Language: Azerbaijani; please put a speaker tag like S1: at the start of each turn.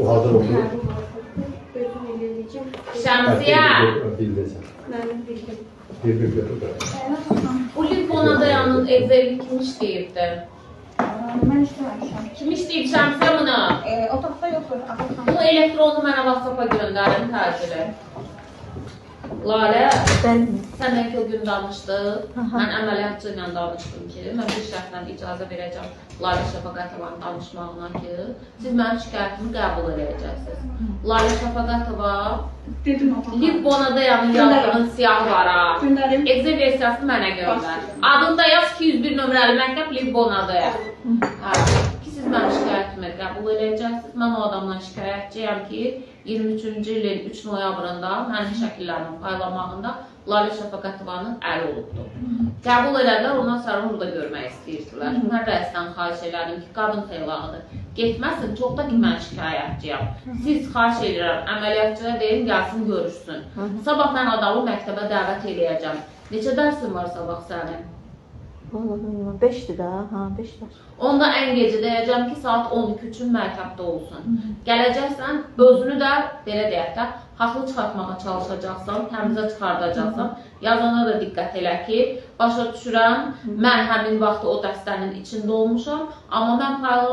S1: Bu hazır oldu.
S2: Şəmsiyə,
S1: Bildin.
S3: Mənim bildim.
S1: Bir götür da.
S2: bu Livbona dayanın evdə kim işləyibdi?
S4: Mən işləməmişəm.
S2: Kim işləyib Şəmsiyə bunu?
S4: Otaqda yoxdur.
S2: Bu elektronu mənə WhatsApp-a göndərin təcili. Lalə, səndən ki o gün danışdıq. Mən əməliyyatçı ilə danışdım ki, mən bir şərtlə icazə verəcəm Lalə Şəfəqətovanın danışmağına ki, siz mənim şikayətimi qəbul edəcəksiniz. Lalə Şəfəqətova
S4: Dedim otağa.
S2: Livbona dayanın yazdığın siyah var ha.
S4: Göndərim.
S2: Exe versiyasını mənə göndər. Adında yaz 201 nömrəli məktəb Livbona'da. Ki siz mənim şikayətimi qəbul edəcəksiniz. Mən o adamdan şikayətçiyəm ki, 23-cü ilin 3 noyabrında mənim şəkillərimin paylamağında Lalə Şəfəqətovanın əli olubdur. Qəbul edərlər, ondan sonra onu da görmək istəyirsilər. Mən rəisdən xahiş edirəm ki, qadın xeylağı getməsin, çox da ki, mən şikayətçiyəm. Siz xahiş edirəm, əməliyyatçıya deyin, gəlsin, görüşsün. Sabah mən adamı məktəbə dəvət edəcəm. Neçə dərsin var sabah sənin?
S5: 5'dir da, ha 5'dir.
S2: Onda ən gecə deyəcəm ki, saat 12 üçün məktəbdə olsun. Gələcəksən, özünü də, belə deyək də, haqlı çıxartmağa çalışacaqsan, təmizə çıxardacaqsan. Yazana da diqqət elə ki, başa düşürəm, mən həmin vaxtı o dəstənin içində olmuşam, amma mən paylama